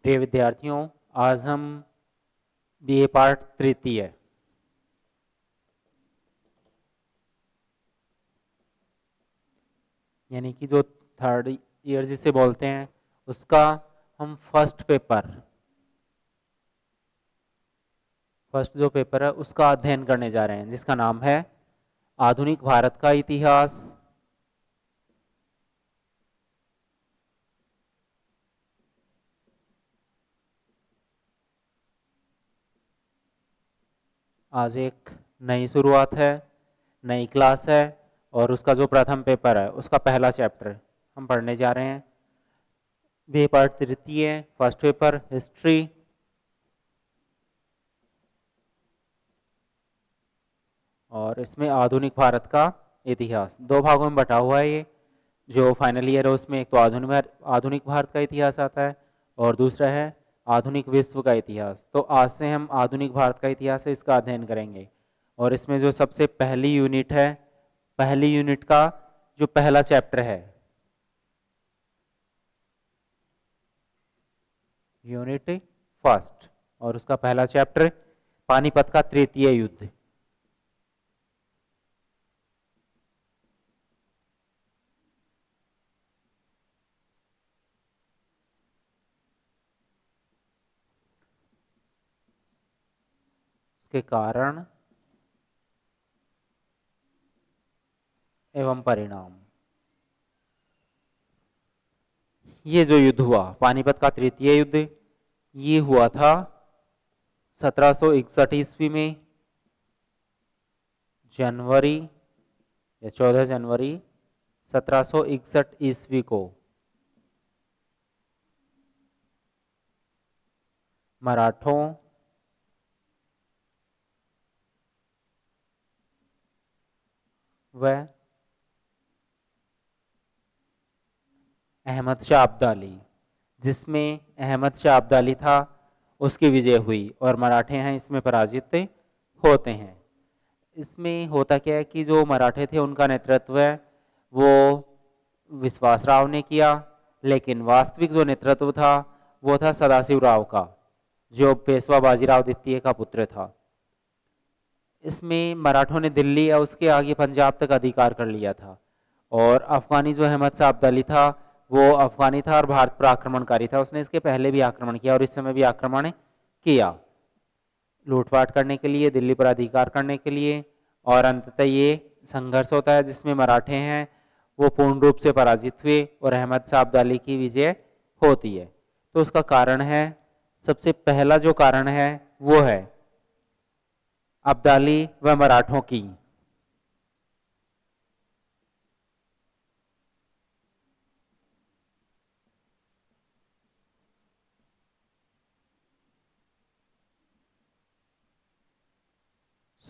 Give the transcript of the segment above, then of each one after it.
प्रिय विद्यार्थियों, आज हम बीए पार्ट तृतीय यानी कि जो थर्ड ईयर जिसे बोलते हैं उसका हम फर्स्ट जो पेपर है उसका अध्ययन करने जा रहे हैं, जिसका नाम है आधुनिक भारत का इतिहास। आज एक नई शुरुआत है, नई क्लास है और उसका जो प्रथम पेपर है उसका पहला चैप्टर हम पढ़ने जा रहे हैं। बीए पार्ट तृतीय फर्स्ट पेपर हिस्ट्री। और इसमें आधुनिक भारत का इतिहास दो भागों में बटा हुआ है। ये जो फाइनल ईयर है उसमें एक तो आधुनिक भारत का इतिहास आता है और दूसरा है आधुनिक विश्व का इतिहास। तो आज से हम आधुनिक भारत का इतिहास है इसका अध्ययन करेंगे। और इसमें जो सबसे पहली यूनिट है, पहली यूनिट का जो पहला चैप्टर है, यूनिट फर्स्ट, और उसका पहला चैप्टर पानीपत का तृतीय युद्ध। के कारण एवं परिणाम। ये जो युद्ध हुआ पानीपत का तृतीय युद्ध, ये हुआ था 1761 ईस्वी में, जनवरी या 14 जनवरी 1761 ईस्वी को मराठों व अहमद शाह अब्दाली, जिसमें अहमद शाह अब्दाली था, उसकी विजय हुई और मराठे हैं इसमें पराजित होते हैं। इसमें होता क्या है कि जो मराठे थे उनका नेतृत्व वो विश्वासराव ने किया, लेकिन वास्तविक जो नेतृत्व था वो था सदाशिवराव का, जो पेशवा बाजीराव द्वितीय का पुत्र था। इसमें मराठों ने दिल्ली या उसके आगे पंजाब तक अधिकार कर लिया था और अफगानी जो अहमद शाह अब्दाली था वो अफगानी था और भारत पर आक्रमणकारी था। उसने इसके पहले भी आक्रमण किया और इस समय भी आक्रमण किया, लूटपाट करने के लिए, दिल्ली पर अधिकार करने के लिए। और अंततः ये संघर्ष होता है जिसमें मराठे हैं वो पूर्ण रूप से पराजित हुए और अहमद शाह अब्दाली की विजय होती है। तो उसका कारण है, सबसे पहला जो कारण है वो है अब्दाली व मराठों की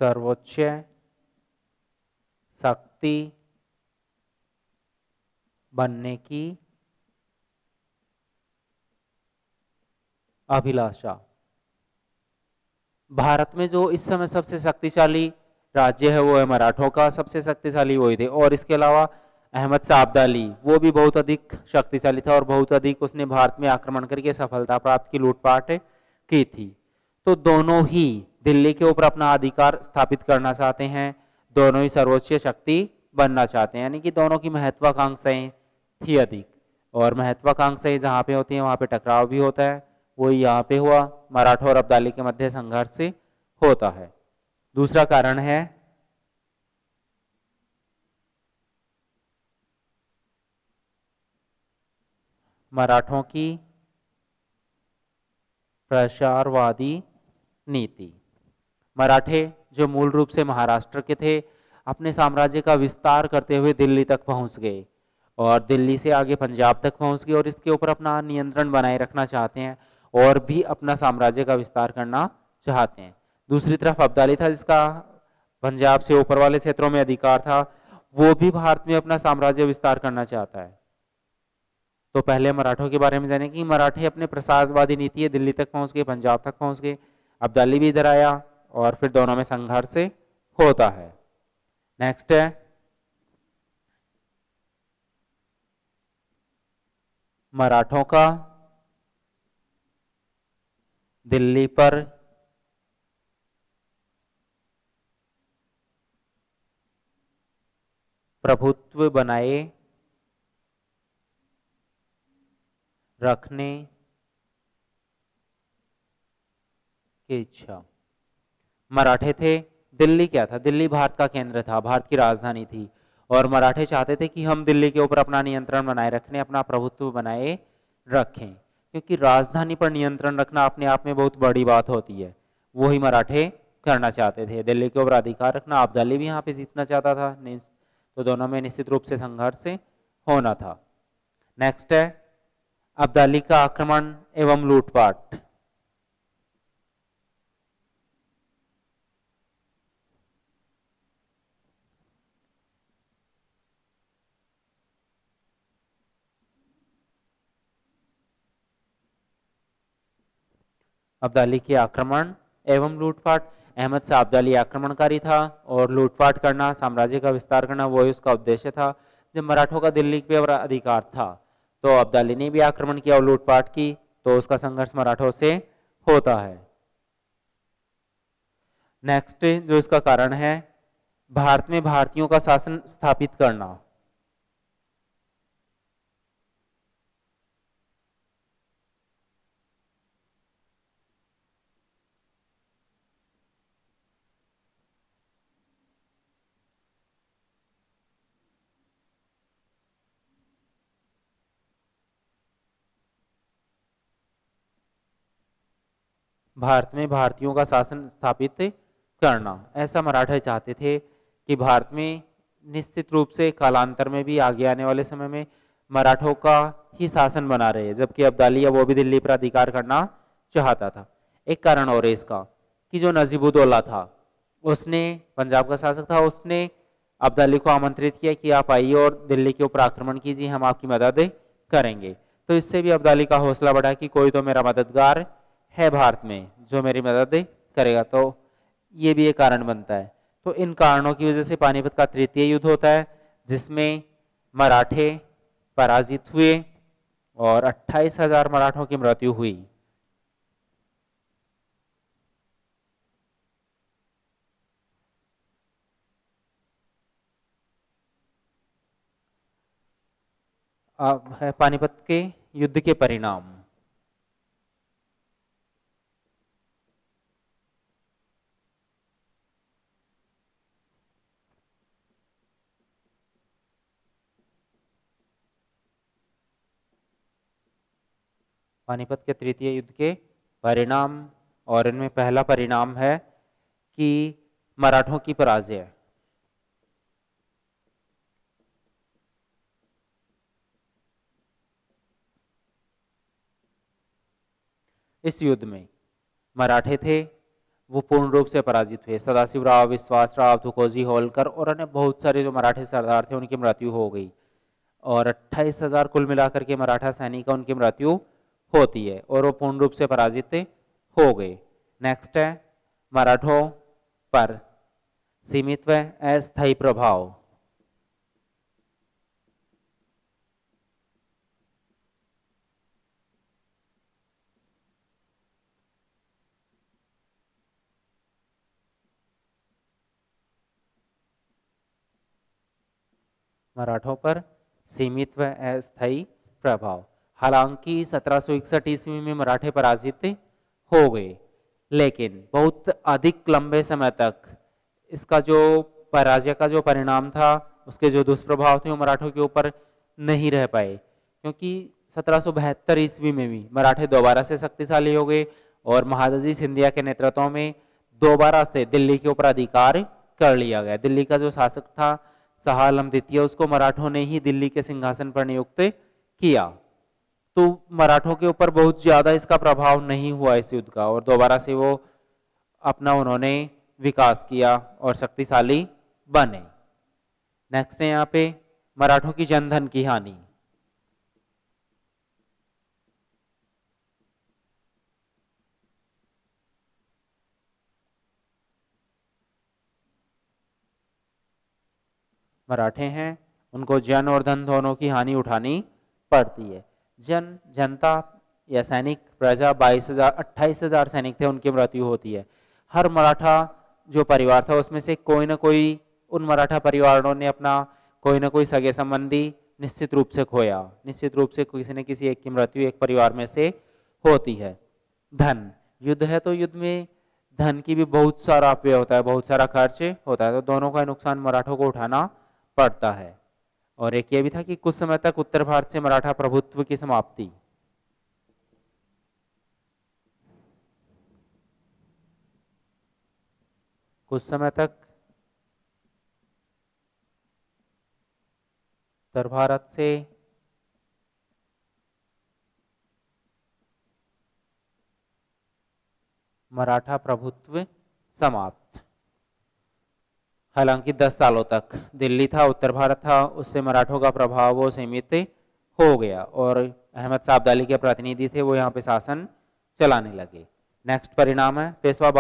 सर्वोच्च शक्ति बनने की अभिलाषा। भारत में जो इस समय सबसे शक्तिशाली राज्य है वो है मराठों का, सबसे शक्तिशाली वही थे। और इसके अलावा अहमद शाह अब्दाली वो भी बहुत अधिक शक्तिशाली था और बहुत अधिक उसने भारत में आक्रमण करके सफलता प्राप्त की, लूटपाट की थी। तो दोनों ही दिल्ली के ऊपर अपना अधिकार स्थापित करना चाहते हैं, दोनों ही सर्वोच्च शक्ति बनना चाहते हैं, यानी कि दोनों की महत्वाकांक्षाएं थी अधिक। और महत्वाकांक्षाएं जहाँ पे होती हैं वहाँ पे टकराव भी होता है, वही यहाँ पे हुआ, मराठा और अब्दाली के मध्य संघर्ष होता है। दूसरा कारण है मराठों की प्रसारवादी नीति। मराठे जो मूल रूप से महाराष्ट्र के थे, अपने साम्राज्य का विस्तार करते हुए दिल्ली तक पहुंच गए और दिल्ली से आगे पंजाब तक पहुंच गए और इसके ऊपर अपना नियंत्रण बनाए रखना चाहते हैं और भी अपना साम्राज्य का विस्तार करना चाहते हैं। दूसरी तरफ अब्दाली था जिसका पंजाब से ऊपर वाले क्षेत्रों में अधिकार था, वो भी भारत में अपना साम्राज्य विस्तार करना चाहता है। तो पहले मराठों के बारे में जाने कि मराठे अपने प्रसारवादी नीति है दिल्ली तक पहुंच गए, पंजाब तक पहुंच गए, अब्दाली भी इधर आया और फिर दोनों में संघर्ष होता है। नेक्स्ट है मराठों का दिल्ली पर प्रभुत्व बनाए रखने की इच्छा। मराठे थे, दिल्ली क्या था? दिल्ली भारत का केंद्र था, भारत की राजधानी थी, और मराठे चाहते थे कि हम दिल्ली के ऊपर अपना नियंत्रण बनाए रखने, अपना प्रभुत्व बनाए रखें, क्योंकि राजधानी पर नियंत्रण रखना अपने आप में बहुत बड़ी बात होती है। वही मराठे करना चाहते थे, दिल्ली के ऊपर अधिकार रखना। अब्दाली भी यहाँ पे जीतना चाहता था, तो दोनों में निश्चित रूप से संघर्ष होना था। नेक्स्ट है अब्दाली का आक्रमण एवं लूटपाट। अब्दाली के आक्रमण एवं लूटपाट। अहमद शाह अब्दाली आक्रमणकारी था और लूटपाट करना, साम्राज्य का विस्तार करना, वही उसका उद्देश्य था। जब मराठों का दिल्ली पे अधिकार था तो अब्दाली ने भी आक्रमण किया और लूटपाट की, तो उसका संघर्ष मराठों से होता है। नेक्स्ट जो इसका कारण है, भारत में भारतीयों का शासन स्थापित करना। भारत में भारतीयों का शासन स्थापित करना, ऐसा मराठे चाहते थे कि भारत में निश्चित रूप से कालांतर में भी आगे आने वाले समय में मराठों का ही शासन बना रहे, जबकि अब्दाली वो भी दिल्ली पर अधिकार करना चाहता था। एक कारण और है इसका कि जो नजीबुद्दौला था, उसने, पंजाब का शासक था, उसने अब्दाली को आमंत्रित किया कि आप आइए और दिल्ली के ऊपर आक्रमण कीजिए, हम आपकी मदद करेंगे। तो इससे भी अब्दाली का हौसला बढ़ा कि कोई तो मेरा मददगार है भारत में जो मेरी मदद करेगा, तो ये भी एक कारण बनता है। तो इन कारणों की वजह से पानीपत का तृतीय युद्ध होता है, जिसमें मराठे पराजित हुए और 28,000 मराठों की मृत्यु हुई। अब है पानीपत के युद्ध के परिणाम। पानीपत के तृतीय युद्ध के परिणाम, और इनमें पहला परिणाम है कि मराठों की पराजय। इस युद्ध में मराठे थे वो पूर्ण रूप से पराजित हुए। सदाशिवराव, विश्वासराव, तुकोजी होलकर और अन्य बहुत सारे जो मराठे सरदार थे उनकी मृत्यु हो गई, और 28,000 कुल मिलाकर के मराठा सैनिक उनकी मृत्यु होती है और वो पूर्ण रूप से पराजित हो गए। नेक्स्ट है मराठों पर सीमित व अस्थायी प्रभाव। मराठों पर सीमित व अस्थायी प्रभाव। हालांकि 1761 ईस्वी में मराठे पराजित हो गए, लेकिन बहुत अधिक लंबे समय तक इसका जो पराजय का जो परिणाम था, उसके जो दुष्प्रभाव थे वो मराठों के ऊपर नहीं रह पाए, क्योंकि 1772 ईस्वी में भी मराठे दोबारा से शक्तिशाली हो गए और महादजी सिंधिया के नेतृत्व में दोबारा से दिल्ली के ऊपर अधिकार कर लिया गया। दिल्ली का जो शासक था शाह आलम द्वितीय, उसको मराठों ने ही दिल्ली के सिंहासन पर नियुक्त किया। तो मराठों के ऊपर बहुत ज्यादा इसका प्रभाव नहीं हुआ इस युद्ध का, और दोबारा से वो अपना उन्होंने विकास किया और शक्तिशाली बने। नेक्स्ट है यहाँ पे मराठों की जनधन की हानि। मराठे हैं, उनको जन और धन दोनों की हानि उठानी पड़ती है। जनता या सैनिक प्रजा 22,000 28,000 सैनिक थे, उनकी मृत्यु होती है। हर मराठा जो परिवार था उसमें से कोई ना कोई, उन मराठा परिवारों ने अपना कोई ना कोई सगे संबंधी निश्चित रूप से खोया, निश्चित रूप से किसी न किसी एक की मृत्यु एक परिवार में से होती है। धन, युद्ध है तो युद्ध में धन की भी बहुत सारा अपव्यय होता है, बहुत सारा खर्च होता है, तो दोनों का नुकसान मराठों को उठाना पड़ता है। और एक ये भी था कि कुछ समय तक उत्तर भारत से मराठा प्रभुत्व की समाप्ति। कुछ समय तक उत्तर भारत से मराठा प्रभुत्व समाप्त। हालांकि 10 सालों तक दिल्ली था, उत्तर भारत था, उससे मराठों का प्रभाव वो सीमित हो गया और अहमद शाह अब्दाली के प्रतिनिधि थे वो यहाँ पे शासन चलाने लगे। नेक्स्ट परिणाम है पेशवा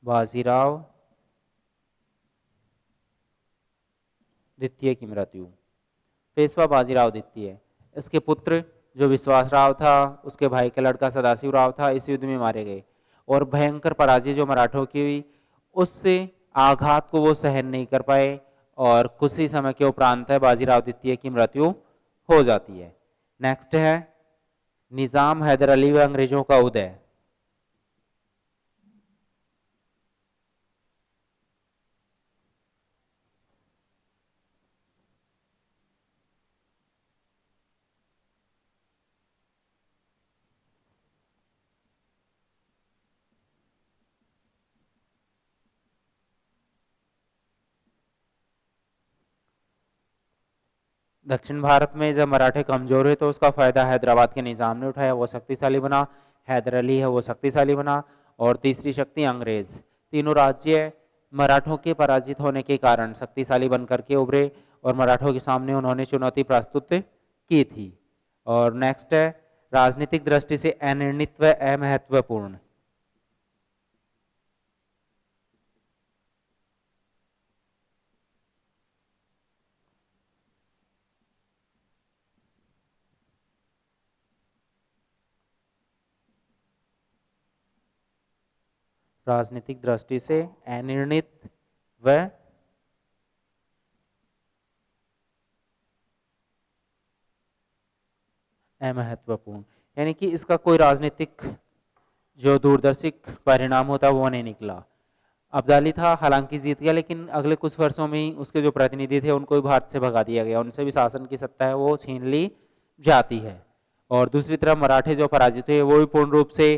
बाजीराव द्वितीय की मृत्यु। पेशवा बाजीराव द्वितीय, इसके पुत्र जो विश्वास राव था, उसके भाई का लड़का सदाशिव राव था, इस युद्ध में मारे गए और भयंकर पराजय जो मराठों की हुई, उससे आघात को वो सहन नहीं कर पाए और कुछ ही समय के उपरांत है बाजीराव द्वितीय की मृत्यु हो जाती है। नेक्स्ट है निजाम हैदर अली व अंग्रेजों का उदय। दक्षिण भारत में जब मराठे कमजोर हुए तो उसका फायदा हैदराबाद के निजाम ने उठाया, वो शक्तिशाली बना। हैदर अली है वो शक्तिशाली बना और तीसरी शक्ति अंग्रेज। तीनों राज्य मराठों के पराजित होने के कारण शक्तिशाली बनकर के उभरे और मराठों के सामने उन्होंने चुनौती प्रस्तुत की थी। और नेक्स्ट है राजनीतिक दृष्टि से अनिर्णित व अमहत्वपूर्ण। राजनीतिक दृष्टि से अनिर्णित व अमहत्वपूर्ण, यानी कि इसका कोई राजनीतिक जो दूरदर्शिक परिणाम होता वो नहीं निकला। अब्दाली था, हालांकि जीत गया, लेकिन अगले कुछ वर्षों में ही उसके जो प्रतिनिधि थे उनको भी भारत से भगा दिया गया, उनसे भी शासन की सत्ता है वो छीन ली जाती है। और दूसरी तरफ मराठे जो पराजित हुए वो भी पूर्ण रूप से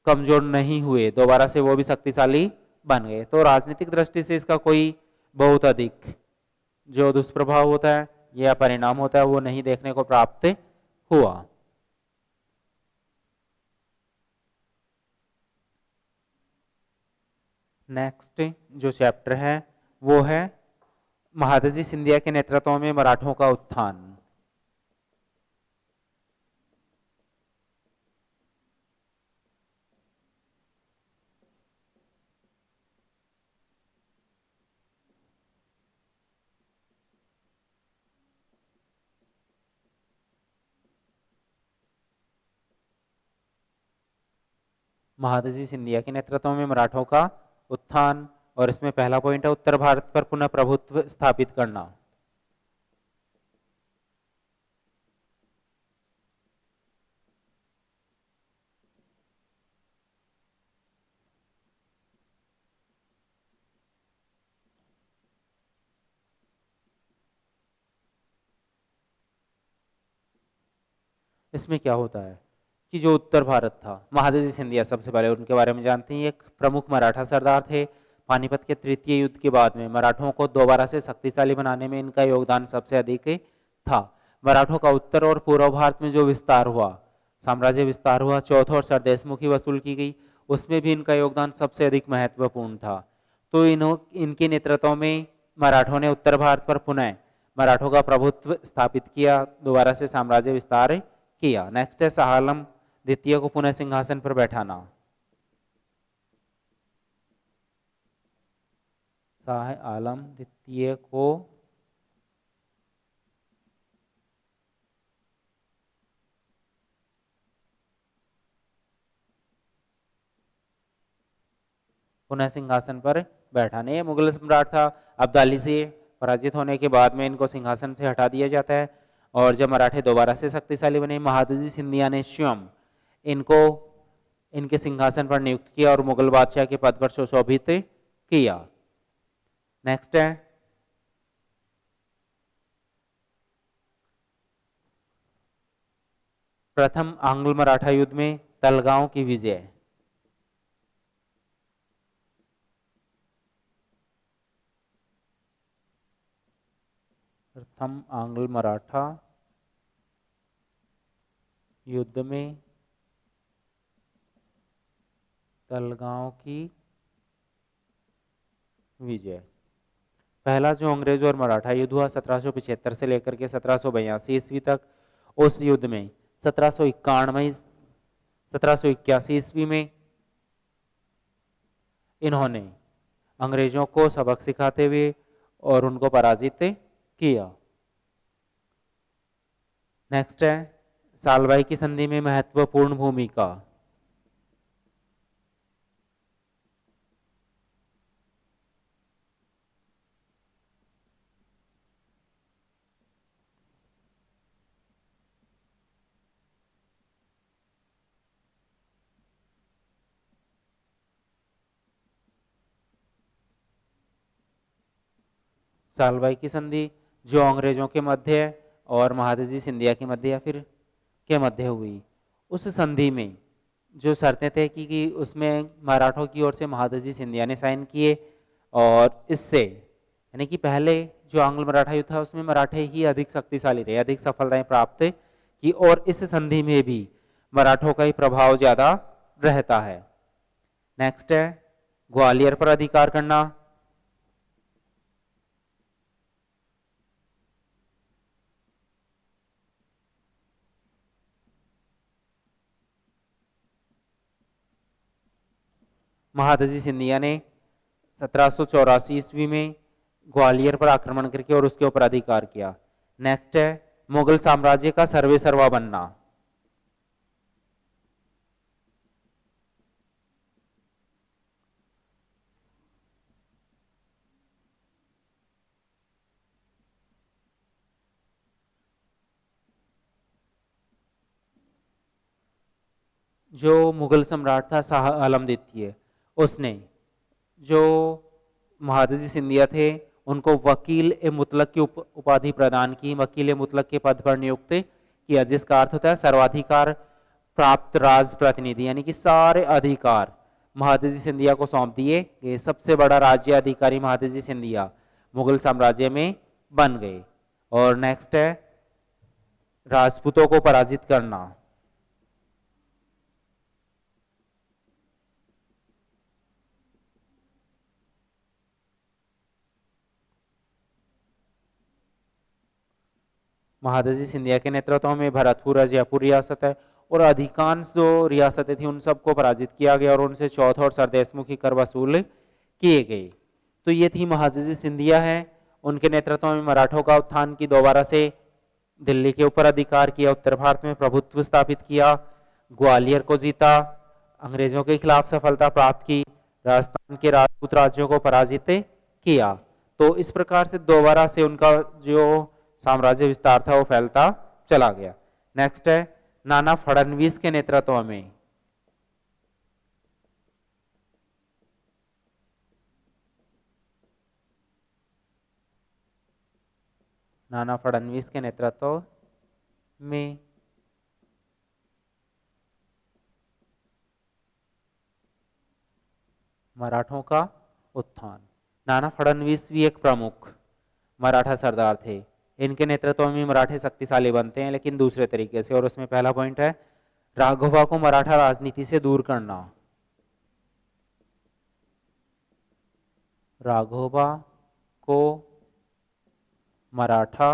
कमजोर नहीं हुए, दोबारा से वो भी शक्तिशाली बन गए। तो राजनीतिक दृष्टि से इसका कोई बहुत अधिक जो दुष्प्रभाव होता है या परिणाम होता है वो नहीं देखने को प्राप्त हुआ। नेक्स्ट जो चैप्टर है वो है महादजी सिंधिया के नेतृत्व में मराठों का उत्थान। महादजी सिंधिया के नेतृत्व में मराठों का उत्थान, और इसमें पहला पॉइंट है उत्तर भारत पर पुनः प्रभुत्व स्थापित करना। इसमें क्या होता है कि जो उत्तर भारत था, महादजी सिंधिया सबसे पहले उनके बारे में जानते हैं, एक प्रमुख मराठा सरदार थे। पानीपत के तृतीय युद्ध के बाद में मराठों को दोबारा से शक्तिशाली बनाने में इनका योगदान सबसे अधिक था। मराठों का उत्तर और पूर्व भारत में जो विस्तार हुआ, साम्राज्य विस्तार हुआ, चौथा और सरदेशमुखी वसूल की गई, उसमें भी इनका योगदान सबसे अधिक महत्वपूर्ण था। तो इनके नेतृत्व में मराठों ने उत्तर भारत पर पुनः मराठों का प्रभुत्व स्थापित किया, दोबारा से साम्राज्य विस्तार किया। नेक्स्ट है शाह आलम द्वितीय को पुनः सिंहासन पर बैठाना। शाह आलम द्वितीय को पुनः सिंहासन पर बैठा। नहीं, मुगल सम्राट था, अब्दाली से पराजित होने के बाद में इनको सिंहासन से हटा दिया जाता है। और जब मराठे दोबारा से शक्तिशाली बने, महादजी सिंधिया ने स्वयं इनको इनके सिंहासन पर नियुक्त किया और मुगल बादशाह के पद पर सुशोभित किया। नेक्स्ट है प्रथम आंग्ल मराठा युद्ध में तलगांव की विजय। प्रथम आंग्ल मराठा युद्ध में तलगांव की विजय। पहला जो अंग्रेज और मराठा युद्ध हुआ 1775 से लेकर के 1782 ईस्वी तक, उस युद्ध में 1781 ईस्वी में इन्होंने अंग्रेजों को सबक सिखाते हुए और उनको पराजित किया। नेक्स्ट है सालबाई की संधि में महत्वपूर्ण भूमिका। सालबाई की संधि जो अंग्रेजों के मध्य और महादजी सिंधिया के मध्य या फिर के मध्य हुई, उस संधि में जो शर्तें तय की उसमें मराठों की ओर से महादजी सिंधिया ने साइन किए, और इससे यानी कि पहले जो आंग्ल मराठा युद्ध था उसमें मराठे ही अधिक शक्तिशाली रहे, अधिक सफलताएं प्राप्त की, और इस संधि में भी मराठों का ही प्रभाव ज्यादा रहता है। नेक्स्ट है ग्वालियर पर अधिकार करना। महादजी सिंधिया ने 1784 ईस्वी में ग्वालियर पर आक्रमण करके और उसके ऊपर अधिकार किया। नेक्स्ट है मुगल साम्राज्य का सर्वेसर्वा बनना। जो मुगल सम्राट था शाह आलम द्वितीय, उसने जो महादजी सिंधिया थे उनको वकील ए मुतलक की उपाधि प्रदान की, वकील ए मुतलक के पद पर नियुक्त किया, जिसका अर्थ होता है सर्वाधिकार प्राप्त राज प्रतिनिधि, यानी कि सारे अधिकार महादजी सिंधिया को सौंप दिए गए। सबसे बड़ा राज्य अधिकारी महादजी सिंधिया मुगल साम्राज्य में बन गए। और नेक्स्ट है राजपूतों को पराजित करना। महादजी सिंधिया के नेतृत्व में भरतपुर जयपुर रियासत है और अधिकांश जो रियासतें थी उन सबको पराजित किया गया और उनसे चौथ और सरदेशमुखी कर वसूल किए गए। तो ये थी महादजी सिंधिया है, उनके नेतृत्व में मराठों का उत्थान की, दोबारा से दिल्ली के ऊपर अधिकार किया, उत्तर भारत में प्रभुत्व स्थापित किया, ग्वालियर को जीता, अंग्रेजों के खिलाफ सफलता प्राप्त की, राजस्थान के राजपूत राज्यों को पराजित किया। तो इस प्रकार से दोबारा से उनका जो साम्राज्य विस्तार था वो फैलता चला गया। नेक्स्ट है नाना फडणवीस के नेतृत्व में। नाना फडणवीस के नेतृत्व में मराठों का उत्थान। नाना फडणवीस भी एक प्रमुख मराठा सरदार थे। इनके नेतृत्व में मराठे शक्तिशाली बनते हैं, लेकिन दूसरे तरीके से। और उसमें पहला पॉइंट है राघोबा को मराठा राजनीति से दूर करना। राघोबा को मराठा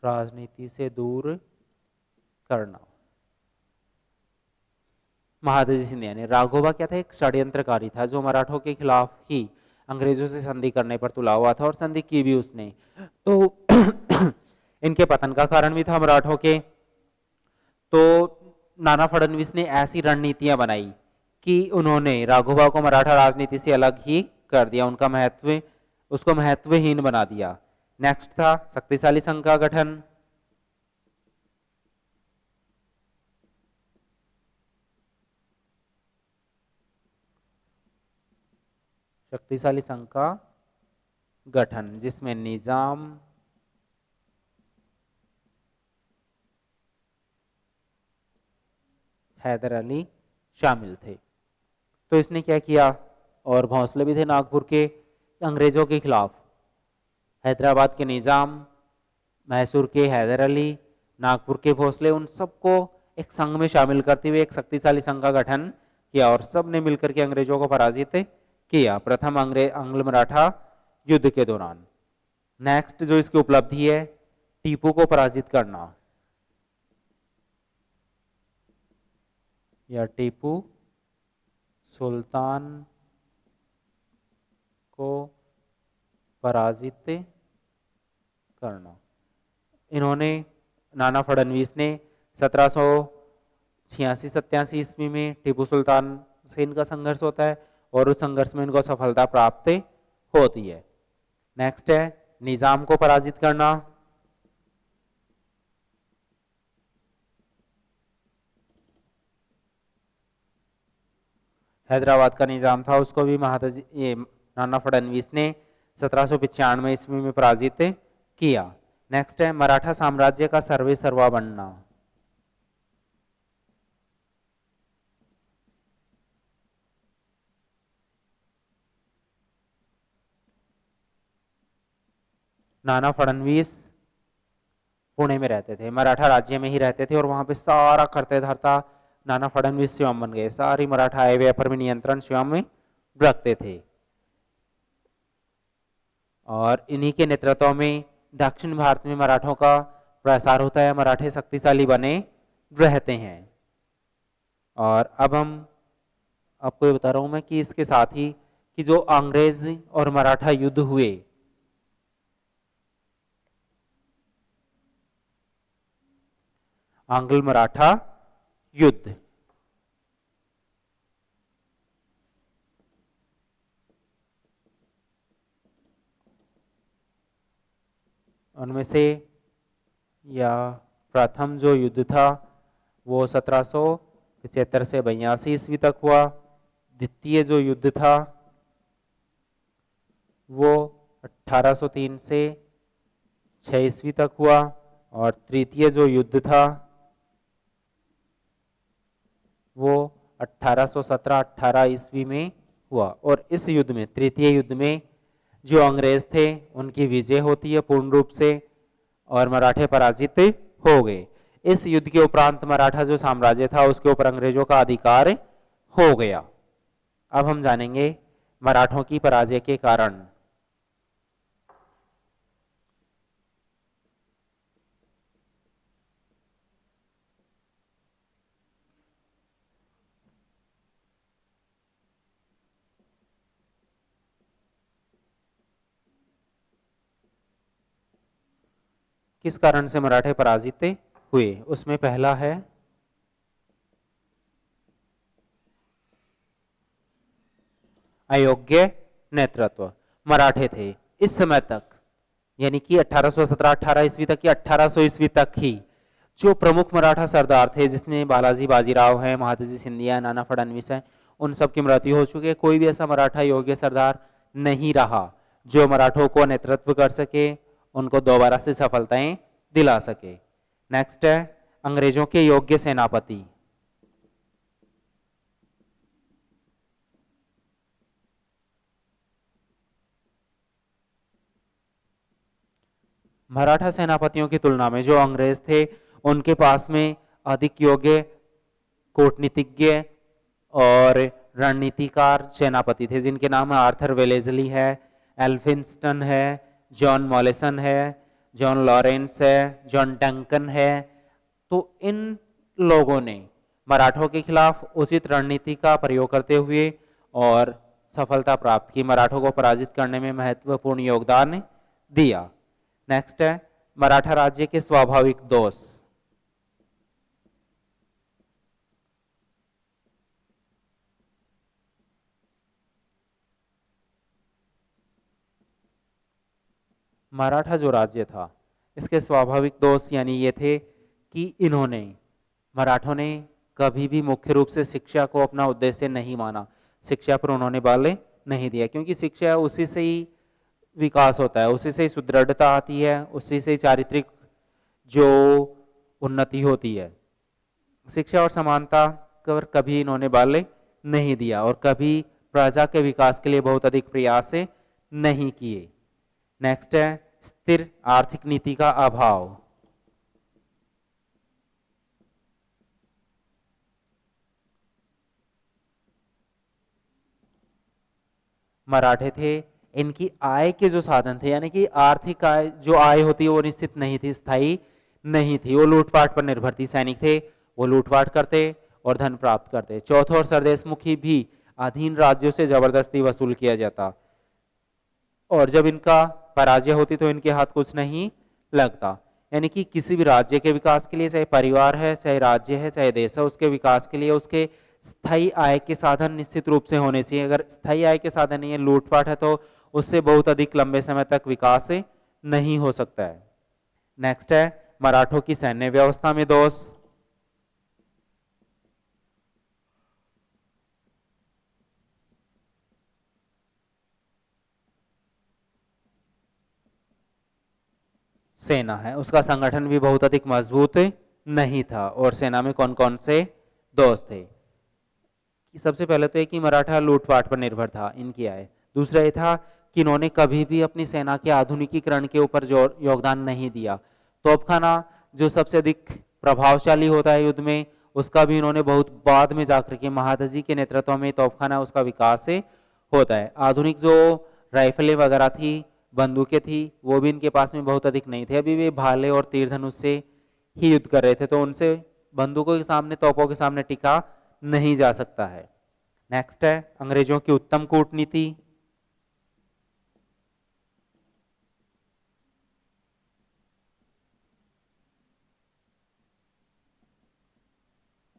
राजनीति से दूर करना। महादजी सिंधिया ने, राघोबा क्या था, एक षड्यंत्रकारी था जो मराठों के खिलाफ ही अंग्रेजों से संधि करने पर तुला हुआ था और संधि की भी उसने। तो इनके पतन का कारण भी था मराठों के। तो नाना फडणवीस ने ऐसी रणनीतियां बनाई कि उन्होंने राघोबा को मराठा राजनीति से अलग ही कर दिया, उनका महत्व उसको महत्वहीन बना दिया। नेक्स्ट था शक्तिशाली संघ का गठन। शक्तिशाली संघ का गठन जिसमें निजाम, हैदर अली शामिल थे। तो इसने क्या किया, और भोंसले भी थे नागपुर के अंग्रेजों के खिलाफ। हैदराबाद के निजाम, मैसूर के हैदर अली, नागपुर के भोसले, उन सबको एक संघ में शामिल करते हुए एक शक्तिशाली संघ का गठन किया और सब ने मिलकर के अंग्रेजों को पराजित किया प्रथम आंग्ल मराठा युद्ध के दौरान। नेक्स्ट जो इसकी उपलब्धि है, टीपू को पराजित करना, या टीपू सुल्तान को पराजित करना। इन्होंने नाना फडणवीस ने 1786-87 ईस्वी में टीपू सुल्तान से इनका संघर्ष होता है और उस संघर्ष में इनको सफलता प्राप्त होती है। नेक्स्ट है निजाम को पराजित करना, हैदराबाद का निजाम था उसको भी नाना फडणवीस ने 1795 ईस्वी में पराजित किया। नेक्स्ट है मराठा साम्राज्य का सर्वे सर्वा बनना, नाना फडणवीस पुणे में रहते थे, मराठा राज्य में ही रहते थे और वहां पे सारा करते धरता नाना फडणवीस स्वयं बन गए, सारी मराठा आय व्यय पर भी नियंत्रण स्वयं में रखते थे। और इन्हीं के नेतृत्व में दक्षिण भारत में मराठों का प्रसार होता है, मराठे शक्तिशाली बने रहते हैं। और अब हम आपको ये बता रहा हूं मैं कि इसके साथ ही कि जो अंग्रेज और मराठा युद्ध हुए, आंग्ल मराठा युद्ध, उनमें से या प्रथम जो युद्ध था वो 1775 से 82 ईस्वी तक हुआ। द्वितीय जो युद्ध था वो 1803 से 6 ईस्वी तक हुआ और तृतीय जो युद्ध था वो 1817-18 ईस्वी में हुआ। और इस युद्ध में, तृतीय युद्ध में जो अंग्रेज थे उनकी विजय होती है पूर्ण रूप से और मराठे पराजित हो गए। इस युद्ध के उपरांत मराठा जो साम्राज्य था उसके ऊपर अंग्रेजों का अधिकार हो गया। अब हम जानेंगे मराठों की पराजय के कारण। किस कारण से मराठे पराजित हुए, उसमें पहला है अयोग्य नेतृत्व। मराठे थे इस समय तक, यानी कि 1817-18 ईस्वी तक या 1800 ईस्वी तक ही जो प्रमुख मराठा सरदार थे, जिसमें बालाजी बाजीराव है, महादजी सिंधिया, नाना फडणवीस है, उन सब की मृत्यु हो चुकी है। कोई भी ऐसा मराठा योग्य सरदार नहीं रहा जो मराठों को नेतृत्व कर सके, उनको दोबारा से सफलताएं दिला सके। नेक्स्ट है अंग्रेजों के योग्य सेनापति। मराठा सेनापतियों की तुलना में जो अंग्रेज थे उनके पास में अधिक योग्य कूटनीतिज्ञ और रणनीतिकार सेनापति थे, जिनके नाम आर्थर वेलेस्ली है, एल्फिंस्टन है, जॉन मॉलिसन है, जॉन लॉरेंस है, जॉन डंकन है। तो इन लोगों ने मराठों के खिलाफ उचित रणनीति का प्रयोग करते हुए और सफलता प्राप्त की, मराठों को पराजित करने में महत्वपूर्ण योगदान दिया। नेक्स्ट है मराठा राज्य के स्वाभाविक दोष। मराठा जो राज्य था इसके स्वाभाविक दोष यानी ये थे कि मराठों ने कभी भी मुख्य रूप से शिक्षा को अपना उद्देश्य नहीं माना, शिक्षा पर उन्होंने बल नहीं दिया, क्योंकि शिक्षा उसी से ही विकास होता है, उसी से ही सुदृढ़ता आती है, उसी से ही चारित्रिक जो उन्नति होती है। शिक्षा और समानता पर कभी इन्होंने बल नहीं दिया और कभी प्रजा के विकास के लिए बहुत अधिक प्रयास नहीं किए। नेक्स्ट है स्थिर आर्थिक नीति का अभाव। मराठे थे, इनकी आय के जो साधन थे यानी कि आर्थिक आय जो आय होती है वो निश्चित नहीं थी, स्थायी नहीं थी, वो लूटपाट पर निर्भर थी। सैनिक थे, वो लूटपाट करते और धन प्राप्त करते। चौथे और सरदेशमुखी भी अधीन राज्यों से जबरदस्ती वसूल किया जाता और जब इनका पराजय होती तो इनके हाथ कुछ नहीं लगता। यानी कि किसी भी राज्य के विकास के लिए, चाहे परिवार है, चाहे राज्य है, चाहे देश है, उसके विकास के लिए उसके स्थायी आय के साधन निश्चित रूप से होने चाहिए। अगर स्थायी आय के साधन नहीं है, लूटपाट है, तो उससे बहुत अधिक लंबे समय तक विकास नहीं हो सकता है। नेक्स्ट है मराठों की सैन्य व्यवस्था में दोष। सेना है उसका संगठन भी बहुत अधिक मजबूत नहीं था। और सेना में कौन कौन से दोष थे? सबसे पहले तो एक कि मराठा लूटपाट पर निर्भर था, इनकी आय। दूसरा ये था कि इन्होंने कभी भी अपनी सेना के आधुनिकीकरण के ऊपर योगदान नहीं दिया। तोपखाना जो सबसे अधिक प्रभावशाली होता है युद्ध में, उसका भी इन्होंने बहुत बाद में जाकर के महादजी के नेतृत्व में तोपखाना उसका विकास होता है। आधुनिक जो राइफलें वगैरह थी, बंदूकें थी, वो भी इनके पास में बहुत अधिक नहीं थे। अभी वे भाले और तीर धनुष से ही युद्ध कर रहे थे, तो उनसे बंदूकों के सामने, तोपों के सामने टिका नहीं जा सकता है। नेक्स्ट है अंग्रेजों की उत्तम कूटनीति।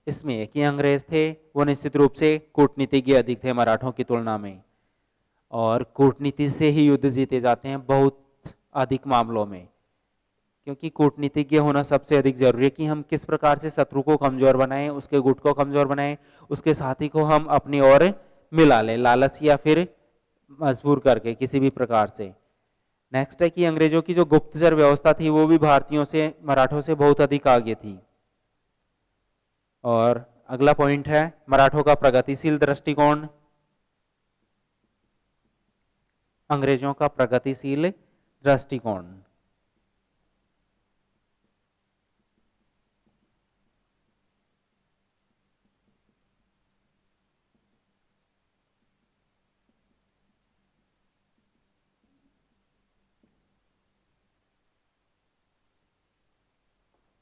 इसमें एक ही अंग्रेज थे, वो निश्चित रूप से कूटनीतिज्ञ अधिक थे मराठों की तुलना में, और कूटनीति से ही युद्ध जीते जाते हैं बहुत अधिक मामलों में, क्योंकि कूटनीतिज्ञ होना सबसे अधिक जरूरी है कि हम किस प्रकार से शत्रु को कमजोर बनाएं, उसके गुट को कमजोर बनाएं, उसके साथी को हम अपनी ओर मिला लें, लालच या फिर मजबूर करके किसी भी प्रकार से। नेक्स्ट है कि अंग्रेजों की जो गुप्तचर व्यवस्था थी वो भी भारतीयों से, मराठों से बहुत अधिक आगे थी। और अगला पॉइंट है मराठों का प्रगतिशील दृष्टिकोण। अंग्रेजों का प्रगतिशील दृष्टिकोण।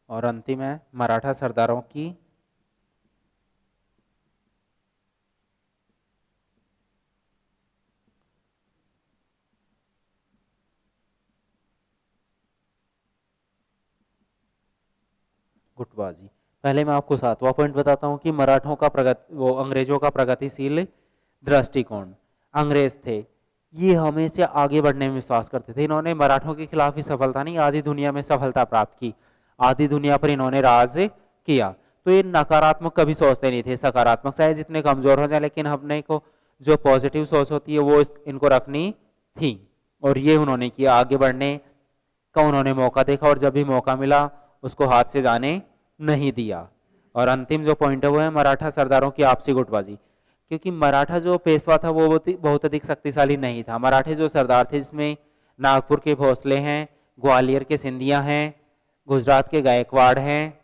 और अंतिम है मराठा सरदारों की गुटबाजी। पहले मैं आपको 7वां पॉइंट बताता हूं कि मराठों का अंग्रेजों का प्रगतिशील दृष्टिकोण। अंग्रेज थे, ये हमेशा आगे बढ़ने में विश्वास करते थे। इन्होंने मराठों के खिलाफ ही सफलता नहीं, आधी दुनिया में सफलता प्राप्त की, आधी दुनिया पर इन्होंने राज किया। तो ये नकारात्मक कभी सोचते नहीं थे, सकारात्मक, चाहे जितने कमजोर हो जाए, लेकिन अपने को जो पॉजिटिव सोच होती है वो इनको रखनी थी, और ये उन्होंने किया। आगे बढ़ने का उन्होंने मौका देखा और जब भी मौका मिला उसको हाथ से जाने नहीं दिया। और अंतिम जो पॉइंट है वो है मराठा सरदारों की आपसी गुटबाजी, क्योंकि मराठा जो पेशवा था वो बहुत अधिक शक्तिशाली नहीं था। मराठे जो सरदार थे, जिसमें नागपुर के भोसले हैं, ग्वालियर के सिंधिया हैं, गुजरात के गायकवाड़ हैं,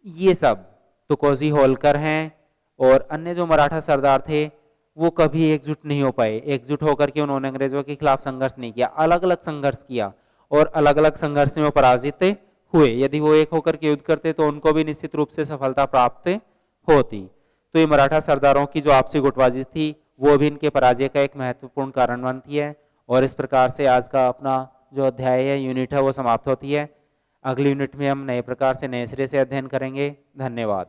ये सब तुकोजी होलकर हैं, और अन्य जो मराठा सरदार थे वो कभी एकजुट नहीं हो पाए। एकजुट होकर के उन्होंने अंग्रेजों के खिलाफ संघर्ष नहीं किया, अलग अलग संघर्ष किया, और अलग अलग संघर्ष में वो पराजित हुए। यदि वो एक होकर के युद्ध करते तो उनको भी निश्चित रूप से सफलता प्राप्त होती। तो ये मराठा सरदारों की जो आपसी गुटबाजी थी वो भी इनके पराजय का एक महत्वपूर्ण कारण बनती है। और इस प्रकार से आज का अपना जो अध्याय है, यूनिट है, वो समाप्त होती है। अगली यूनिट में हम नए प्रकार से, नए सिरे से अध्ययन करेंगे। धन्यवाद।